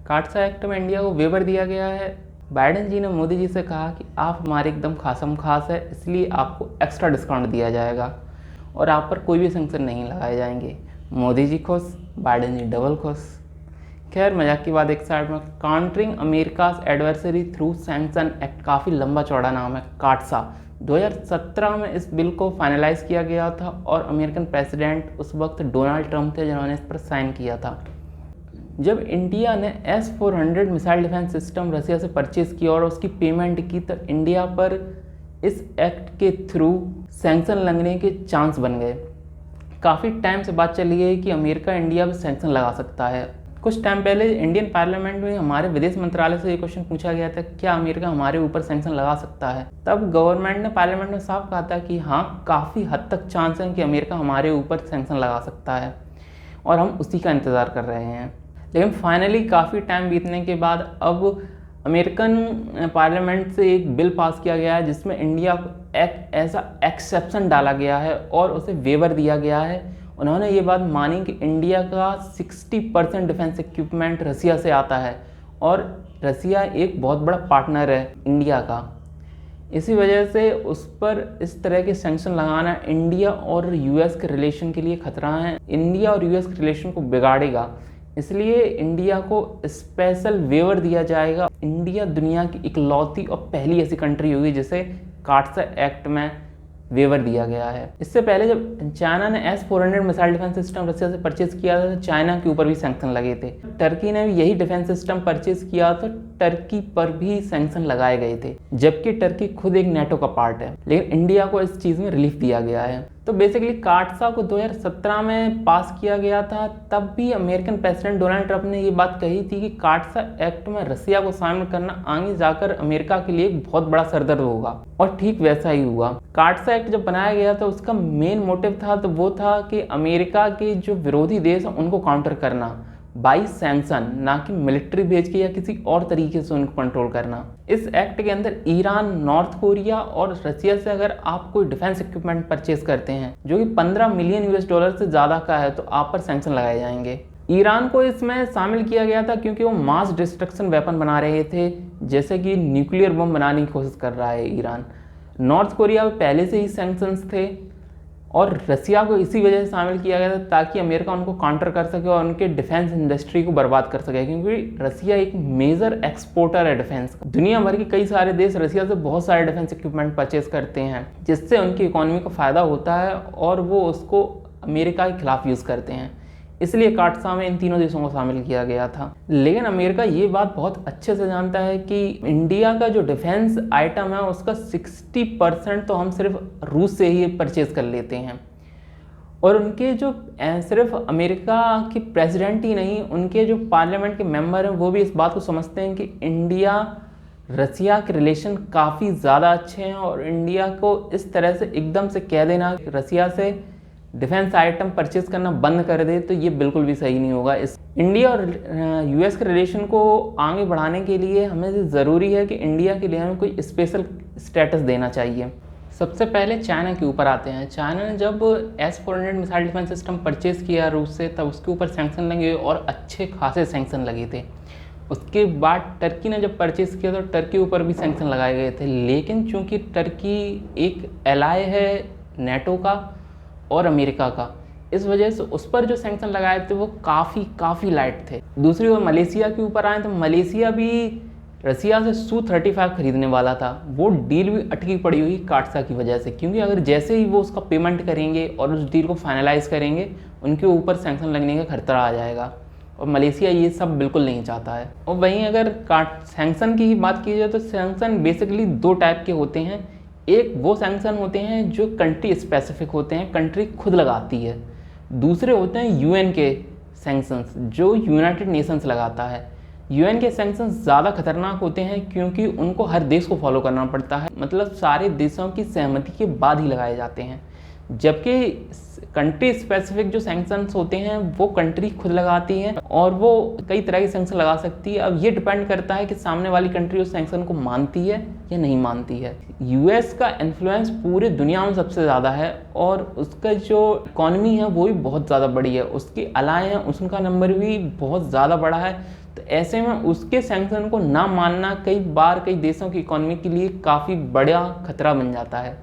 काटसा act में India को waiver दिया गया है। बाइडेन जी ने मोदी जी से कहा कि आप हमारे एकदम खासम खास है, इसलिए आपको एक्स्ट्रा डिस्काउंट दिया जाएगा और आप पर कोई भी सैंक्शन नहीं लगाए जाएंगे। मोदी जी खुश, बाइडेन जी डबल खुश। खैर मजाक की बात एक साइड में, countering America's adversary through sanction act, काफ़ी लंबा चौड़ा नाम है काटसा। 2017 में इस बिल को फाइनलाइज किया गया था और अमेरिकन प्रेसिडेंट उस वक्त डोनाल्ड ट्रंप थे जिन्होंने इस पर साइन किया था। जब इंडिया ने S-400 मिसाइल डिफेंस सिस्टम रसिया से परचेज़ किया और उसकी पेमेंट की, तो इंडिया पर इस एक्ट के थ्रू सैंक्शन लगने के चांस बन गए। काफ़ी टाइम से बात चली है कि अमेरिका इंडिया पर सैंक्शन लगा सकता है। कुछ टाइम पहले इंडियन पार्लियामेंट में हमारे विदेश मंत्रालय से ये क्वेश्चन पूछा गया था, क्या अमेरिका हमारे ऊपर सैंक्शन लगा सकता है। तब गवर्नमेंट ने पार्लियामेंट में साफ कहा था कि हाँ, काफ़ी हद तक चांस है कि अमेरिका हमारे ऊपर सैंक्शन लगा सकता है और हम उसी का इंतज़ार कर रहे हैं। लेकिन फाइनली काफ़ी टाइम बीतने के बाद अब अमेरिकन पार्लियामेंट से एक बिल पास किया गया है जिसमें इंडिया को एक ऐसा एक्सेप्शन डाला गया है और उसे वेवर दिया गया है। उन्होंने ये बात मानी कि इंडिया का 60% डिफेंस इक्विपमेंट रसिया से आता है और रसिया एक बहुत बड़ा पार्टनर है इंडिया का। इसी वजह से उस पर इस तरह के सैंक्शन लगाना इंडिया और यूएस के रिलेशन के लिए खतरा है, इंडिया और यूएस के रिलेशन को बिगाड़ेगा। इसलिए इंडिया को स्पेशल वेवर दिया जाएगा। इंडिया दुनिया की इकलौती और पहली ऐसी कंट्री होगी जिसे काटसा एक्ट में वेवर दिया गया है। इससे पहले जब चाइना ने S-400 मिसाइल डिफेंस सिस्टम रसिया से परचेज किया था तो चाइना के ऊपर भी सैंक्शन लगे थे। टर्की ने भी यही डिफेंस सिस्टम परचेज किया तो टर्की पर भी सैंक्शन लगाए गए थे, जबकि टर्की खुद एक नेटो का पार्ट है। लेकिन इंडिया को इस चीज़ में रिलीफ दिया गया है। तो बेसिकली काटसा को 2017 में पास किया गया था। तब भी अमेरिकन प्रेसिडेंट डोनाल्ड ट्रंप ने ये बात कही थी कि काटसा एक्ट में रसिया को शामिल करना आगे जाकर अमेरिका के लिए एक बहुत बड़ा सरदर्द होगा, और ठीक वैसा ही हुआ। काटसा एक्ट जब बनाया गया था उसका मेन मोटिव था तो वो था कि अमेरिका के जो विरोधी देश हैं उनको काउंटर करना बाई सैंक्शन, ना कि मिलिट्री भेज के या किसी और तरीके से उनको कंट्रोल करना। इस एक्ट के अंदर ईरान, नॉर्थ कोरिया और रसिया से अगर आप कोई डिफेंस इक्विपमेंट परचेज करते हैं जो कि 15 मिलियन US डॉलर से ज़्यादा का है तो आप पर सैंक्शन लगाए जाएंगे। ईरान को इसमें शामिल किया गया था क्योंकि वो मास डिस्ट्रक्शन वेपन बना रहे थे, जैसे कि न्यूक्लियर बम बनाने की कोशिश कर रहा है ईरान। नॉर्थ कोरिया में पहले से ही सैंक्शंस थे और रसिया को इसी वजह से शामिल किया गया था ताकि अमेरिका उनको काउंटर कर सके और उनके डिफेंस इंडस्ट्री को बर्बाद कर सके, क्योंकि रसिया एक मेजर एक्सपोर्टर है डिफेंस का। दुनिया भर के कई सारे देश रसिया से बहुत सारे डिफेंस इक्विपमेंट परचेज करते हैं जिससे उनकी इकोनॉमी को फ़ायदा होता है और वो उसको अमेरिका के खिलाफ यूज़ करते हैं। इसलिए काटसा में इन तीनों देशों को शामिल किया गया था। लेकिन अमेरिका ये बात बहुत अच्छे से जानता है कि इंडिया का जो डिफेंस आइटम है उसका 60% तो हम सिर्फ रूस से ही परचेज कर लेते हैं। और उनके जो सिर्फ अमेरिका की प्रेसिडेंट ही नहीं, उनके जो पार्लियामेंट के मेंबर हैं वो भी इस बात को समझते हैं कि इंडिया रसिया के रिलेशन काफ़ी ज़्यादा अच्छे हैं और इंडिया को इस तरह से एकदम से कह देना कि रसिया से डिफेंस आइटम परचेज करना बंद कर दे तो ये बिल्कुल भी सही नहीं होगा। इस इंडिया और यूएस के रिलेशन को आगे बढ़ाने के लिए हमें ज़रूरी है कि इंडिया के लिए हमें कोई स्पेशल स्टेटस देना चाहिए। सबसे पहले चाइना के ऊपर आते हैं। चाइना ने जब S-400 missile defence system purchase किया रूस से तब उसके ऊपर सैंक्शन लगे और अच्छे खासे सैंक्शन लगे थे। उसके बाद टर्की ने जब परचेज़ किया तो टर्की ऊपर भी सैंक्शन लगाए गए थे, लेकिन चूँकि टर्की एक एलाय है नेटो का और अमेरिका का, इस वजह से उस पर जो सैंक्शन लगाए थे वो काफ़ी लाइट थे। दूसरी ओर मलेशिया के ऊपर आए तो मलेशिया भी रसिया से Su-35 खरीदने वाला था। वो डील भी अटकी पड़ी हुई काटसा की वजह से, क्योंकि अगर जैसे ही वो उसका पेमेंट करेंगे और उस डील को फाइनलाइज करेंगे उनके ऊपर सैंक्शन लगने का खतरा आ जाएगा और मलेशिया ये सब बिल्कुल नहीं चाहता है। और वहीं अगर सैंक्शन की ही बात की जाए तो सैंक्शन बेसिकली दो टाइप के होते हैं। एक वो सैंक्शन होते हैं जो कंट्री स्पेसिफिक होते हैं, कंट्री खुद लगाती है। दूसरे होते हैं यूएन के सैंक्शंस जो यूनाइटेड नेशंस लगाता है। यूएन के सैंक्शंस ज़्यादा खतरनाक होते हैं क्योंकि उनको हर देश को फॉलो करना पड़ता है, मतलब सारे देशों की सहमति के बाद ही लगाए जाते हैं। जबकि कंट्री स्पेसिफिक जो सैंक्शंस होते हैं वो कंट्री खुद लगाती है और वो कई तरह के सैंक्शन लगा सकती है। अब ये डिपेंड करता है कि सामने वाली कंट्री उस सैंक्शन को मानती है या नहीं मानती है। यूएस का इन्फ्लुएंस पूरी दुनिया में सबसे ज़्यादा है और उसका जो इकॉनमी है वो भी बहुत ज़्यादा बड़ी है, उसकी अलाय है उसका नंबर भी बहुत ज़्यादा बड़ा है। तो ऐसे में उसके सैंक्शन को ना मानना कई बार कई देशों की इकॉनमी के लिए काफ़ी बड़ा खतरा बन जाता है।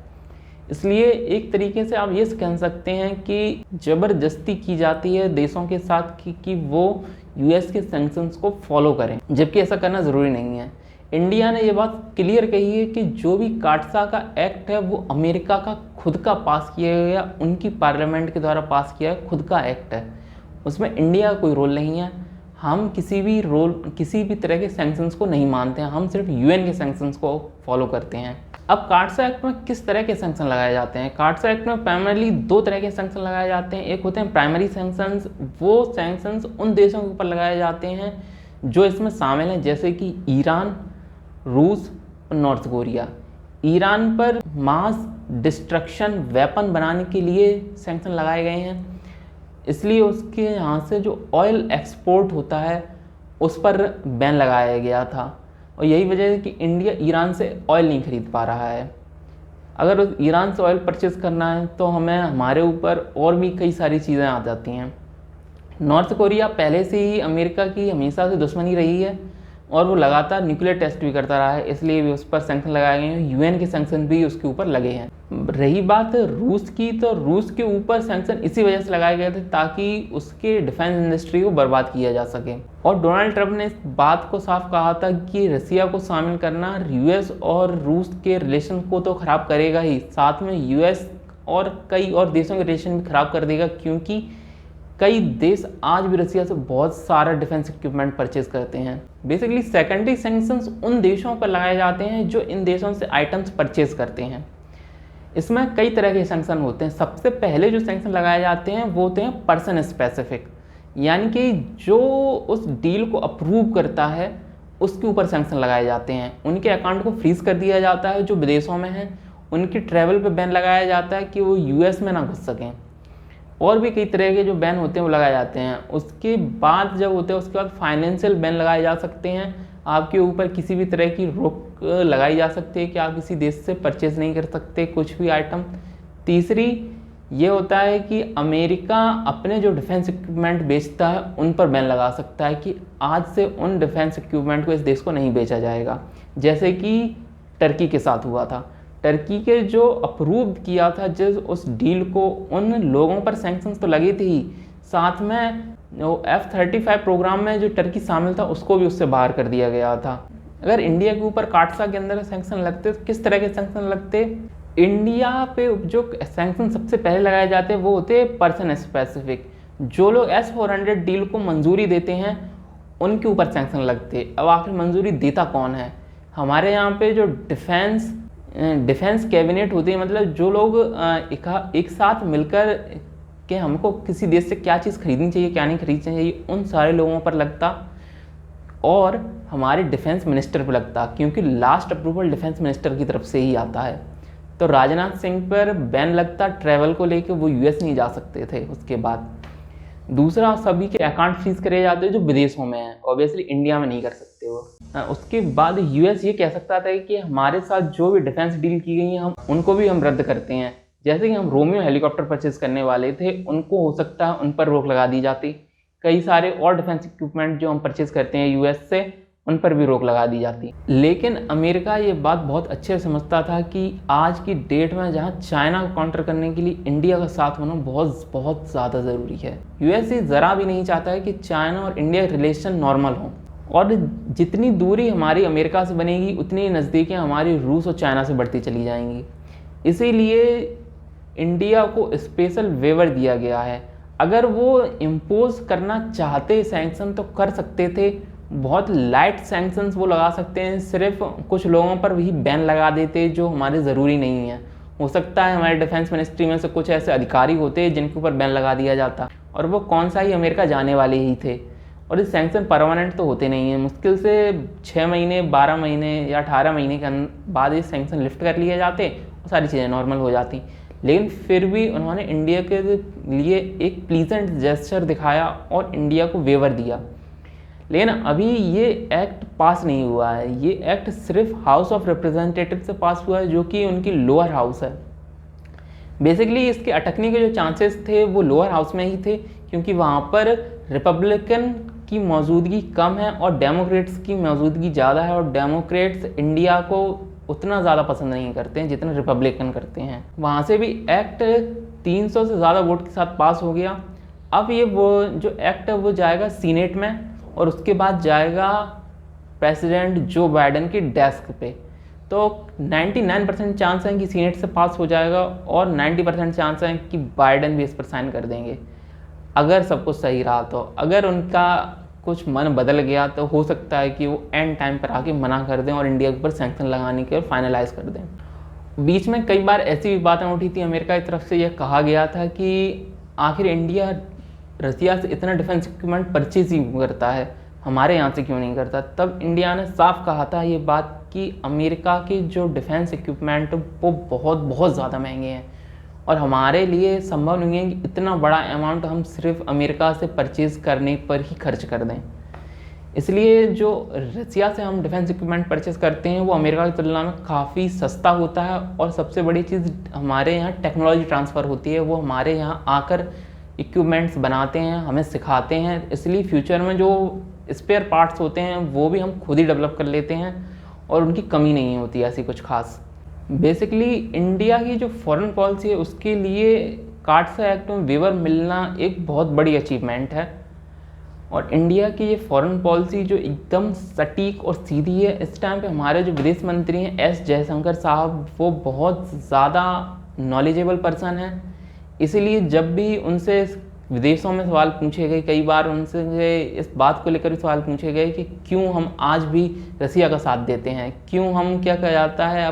इसलिए एक तरीके से आप ये कह सकते हैं कि ज़बरदस्ती की जाती है देशों के साथ कि वो यूएस के सैंक्शंस को फॉलो करें, जबकि ऐसा करना ज़रूरी नहीं है। इंडिया ने ये बात क्लियर कही है कि जो भी काटसा का एक्ट है वो अमेरिका का खुद का पास किया गया, उनकी पार्लियामेंट के द्वारा पास किया है, खुद का एक्ट है, उसमें इंडिया का कोई रोल नहीं है। हम किसी भी तरह के सैंक्शंस को नहीं मानते हैं, हम सिर्फ यूएन के सैंक्शंस को फॉलो करते हैं। अब काटसा एक्ट में किस तरह के सैंक्शन लगाए जाते हैं? काटसा एक्ट में प्राइमरली 2 तरह के सैंक्शन लगाए जाते हैं। एक होते हैं प्राइमरी सैंक्शंस, वो सैंक्शंस उन देशों के ऊपर लगाए जाते हैं जो इसमें शामिल हैं, जैसे कि ईरान, रूस और नॉर्थ कोरिया। ईरान पर मास डिस्ट्रक्शन वेपन बनाने के लिए सैंक्शन लगाए गए हैं, इसलिए उसके यहाँ से जो ऑयल एक्सपोर्ट होता है उस पर बैन लगाया गया था और यही वजह है कि इंडिया ईरान से ऑयल नहीं खरीद पा रहा है। अगर उस ईरान से ऑयल परचेज़ करना है तो हमें हमारे ऊपर और भी कई सारी चीज़ें आ जाती हैं। नॉर्थ कोरिया पहले से ही अमेरिका की हमेशा से दुश्मनी रही है और वो लगातार न्यूक्लियर टेस्ट भी करता रहा है, इसलिए भी उस पर सैंक्शन लगाए गए हैं। यूएन के सैंक्शन भी उसके ऊपर लगे हैं। रही बात रूस की, तो रूस के ऊपर सैंक्शन इसी वजह से लगाए गए थे ताकि उसके डिफेंस इंडस्ट्री को बर्बाद किया जा सके। और डोनाल्ड ट्रंप ने इस बात को साफ कहा था कि रसिया को शामिल करना यूएस और रूस के रिलेशन को तो ख़राब करेगा ही, साथ में यूएस और कई और देशों के रिलेशन भी ख़राब कर देगा, क्योंकि कई देश आज भी रसिया से बहुत सारा डिफेंस इक्विपमेंट परचेज करते हैं। बेसिकली सेकेंडरी सैंक्शंस उन देशों पर लगाए जाते हैं जो इन देशों से आइटम्स परचेज करते हैं। इसमें कई तरह के सैंक्शन होते हैं। सबसे पहले जो सैंक्शन लगाए जाते हैं वो होते हैं पर्सन स्पेसिफिक, यानी कि जो उस डील को अप्रूव करता है उसके ऊपर सैंक्शन लगाए जाते हैं। उनके अकाउंट को फ्रीज कर दिया जाता है जो विदेशों में हैं, उनकी ट्रैवल पे बैन लगाया जाता है कि वो यूएस में ना घुस सकें, और भी कई तरह के जो बैन होते हैं वो लगाए जाते हैं। उसके बाद जब होते हैं उसके बाद फाइनेंशियल बैन लगाए जा सकते हैं, आपके ऊपर किसी भी तरह की रोक लगाई जा सकती है कि आप किसी देश से परचेज नहीं कर सकते कुछ भी आइटम। तीसरी ये होता है कि अमेरिका अपने जो डिफेंस इक्विपमेंट बेचता है उन पर बैन लगा सकता है कि आज से उन डिफेंस इक्विपमेंट को इस देश को नहीं बेचा जाएगा, जैसे कि टर्की के साथ हुआ था। टर्की के जो अप्रूव किया था जिस उस डील को, उन लोगों पर सैंक्शंस तो लगे थे ही, साथ में F-35 प्रोग्राम में जो टर्की शामिल था उसको भी उससे बाहर कर दिया गया था। अगर इंडिया के ऊपर काटसा के अंदर सैंक्शन लगते तो किस तरह के सैंक्शन लगते? इंडिया पे जो सैंक्शन सबसे पहले लगाए जाते हैं वो होते हैं पर्सन स्पेसिफिक। जो लोग S-400 डील को मंजूरी देते हैं उनके ऊपर सैंक्शन लगते। अब आखिर मंजूरी देता कौन है? हमारे यहाँ पे जो डिफेंस कैबिनेट होती है, मतलब जो लोग एक साथ मिलकर कि हमको किसी देश से क्या चीज़ खरीदनी चाहिए क्या नहीं खरीदनी चाहिए, उन सारे लोगों पर लगता और हमारे डिफेंस मिनिस्टर पर लगता, क्योंकि लास्ट अप्रूवल डिफेंस मिनिस्टर की तरफ से ही आता है। तो राजनाथ सिंह पर बैन लगता ट्रैवल को लेकर, वो यूएस नहीं जा सकते थे। उसके बाद दूसरा, सभी के अकाउंट फ्रीज करे जाते हैं जो विदेशों में हैं, ऑब्वियसली इंडिया में नहीं कर सकते वो। उसके बाद यूएस ये कह सकता था कि हमारे साथ जो भी डिफेंस डील की गई हैं हम उनको भी हम रद्द करते हैं। जैसे कि हम रोमियो हेलीकॉप्टर परचेज करने वाले थे, उनको हो सकता है उन पर रोक लगा दी जाती। कई सारे और डिफेंस इक्विपमेंट जो हम परचेज करते हैं यूएस से, उन पर भी रोक लगा दी जाती। लेकिन अमेरिका ये बात बहुत अच्छे से समझता था कि आज की डेट में जहाँ चाइना को काउंटर करने के लिए इंडिया का साथ होना बहुत बहुत ज़्यादा ज़रूरी है। यूएसए ज़रा भी नहीं चाहता है कि चाइना और इंडिया रिलेशन नॉर्मल हो, और जितनी दूरी हमारी अमेरिका से बनेगी उतनी नज़दीकें हमारी रूस और चाइना से बढ़ती चली जाएंगी। इसीलिए इंडिया को स्पेशल वेवर दिया गया है। अगर वो इम्पोज करना चाहते सैंक्शन तो कर सकते थे, बहुत लाइट सैंक्शंस वो लगा सकते हैं, सिर्फ कुछ लोगों पर भी बैन लगा देते जो हमारे ज़रूरी नहीं है। हो सकता है हमारे डिफेंस मिनिस्ट्री में से कुछ ऐसे अधिकारी होते जिनके ऊपर बैन लगा दिया जाता, और वो कौन सा ही अमेरिका जाने वाले ही थे। और ये सैंक्शन परमानेंट तो होते नहीं हैं, मुश्किल से 6 महीने 12 महीने या 18 महीने के बाद ये सैंक्शन लिफ्ट कर लिए जाते और सारी चीज़ें नॉर्मल हो जाती। लेकिन फिर भी उन्होंने इंडिया के लिए एक प्लीजेंट जेस्चर दिखाया और इंडिया को वेवर दिया। लेकिन अभी ये एक्ट पास नहीं हुआ है, ये एक्ट सिर्फ हाउस ऑफ रिप्रेजेंटेटिव से पास हुआ है, जो कि उनकी लोअर हाउस है। बेसिकली इसके अटकने के जो चांसेस थे वो लोअर हाउस में ही थे, क्योंकि वहाँ पर रिपब्लिकन की मौजूदगी कम है और डेमोक्रेट्स की मौजूदगी ज़्यादा है, और डेमोक्रेट्स इंडिया को उतना ज़्यादा पसंद नहीं करते हैं जितना रिपब्लिकन करते हैं। वहाँ से भी एक्ट 300 से ज़्यादा वोट के साथ पास हो गया। अब ये वो जो एक्ट है वो जाएगा सीनेट में, और उसके बाद जाएगा प्रेसिडेंट जो बाइडन के डेस्क पे। तो 99% चांस हैं कि सीनेट से पास हो जाएगा, और 90% चांस हैं कि बाइडन भी इस पर साइन कर देंगे, अगर सब कुछ सही रहा तो। अगर उनका कुछ मन बदल गया तो हो सकता है कि वो एंड टाइम पर आके मना कर दें और इंडिया के ऊपर सैंक्शन लगाने के और फाइनलाइज कर दें। बीच में कई बार ऐसी भी बातें उठी थी, अमेरिका की तरफ से यह कहा गया था कि आखिर इंडिया रसिया से इतना डिफेंस इक्विपमेंट परचेज ही करता है, हमारे यहाँ से क्यों नहीं करता। तब इंडिया ने साफ कहा था ये बात कि अमेरिका के जो डिफेंस इक्विपमेंट वो बहुत ज़्यादा महंगे हैं, और हमारे लिए संभव नहीं है कि इतना बड़ा अमाउंट हम सिर्फ अमेरिका से परचेज़ करने पर ही खर्च कर दें। इसलिए जो रसिया से हम डिफेंस इक्विपमेंट परचेज़ करते हैं वो अमेरिका की तुलना में काफ़ी सस्ता होता है, और सबसे बड़ी चीज़ हमारे यहाँ टेक्नोलॉजी ट्रांसफ़र होती है। वो हमारे यहाँ आकर इक्विपमेंट्स बनाते हैं, हमें सिखाते हैं, इसलिए फ्यूचर में जो स्पेयर पार्ट्स होते हैं वो भी हम खुद ही डेवलप कर लेते हैं, और उनकी कमी नहीं होती ऐसी कुछ खास। बेसिकली इंडिया की जो फॉरेन पॉलिसी है उसके लिए कार्डसा एक्ट में वेवर मिलना एक बहुत बड़ी अचीवमेंट है, और इंडिया की ये फॉरेन पॉलिसी जो एकदम सटीक और सीधी है। इस टाइम पे हमारे जो विदेश मंत्री हैं एस जयशंकर साहब, वो बहुत ज़्यादा नॉलेजेबल पर्सन हैं, इसीलिए जब भी उनसे विदेशों में सवाल पूछे गए, कई बार उनसे इस बात को लेकर भी सवाल पूछे गए कि क्यों हम आज भी रसिया का साथ देते हैं, क्यों हम क्या कहा जाता है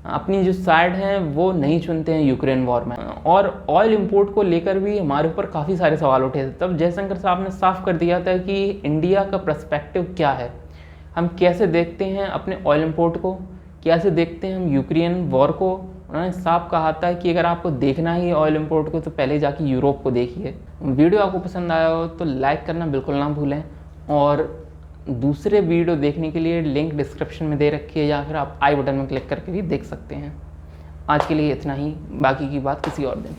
अपनी जो साइड है वो नहीं चुनते हैं यूक्रेन वॉर में। और ऑयल इंपोर्ट को लेकर भी हमारे ऊपर काफ़ी सारे सवाल उठे थे। तब जयशंकर साहब ने साफ कर दिया था कि इंडिया का पर्सपेक्टिव क्या है, हम कैसे देखते हैं अपने ऑयल इंपोर्ट को, कैसे देखते हैं हम यूक्रेन वॉर को। उन्होंने साफ कहा था कि अगर आपको देखना ही है ऑयल इंपोर्ट को तो पहले जाके यूरोप को देखिए। वीडियो आपको पसंद आया हो तो लाइक करना बिल्कुल ना भूलें, और दूसरे वीडियो देखने के लिए लिंक डिस्क्रिप्शन में दे रखी है, या फिर आप आई बटन में क्लिक करके भी देख सकते हैं। आज के लिए इतना ही, बाकी की बात किसी और दिन।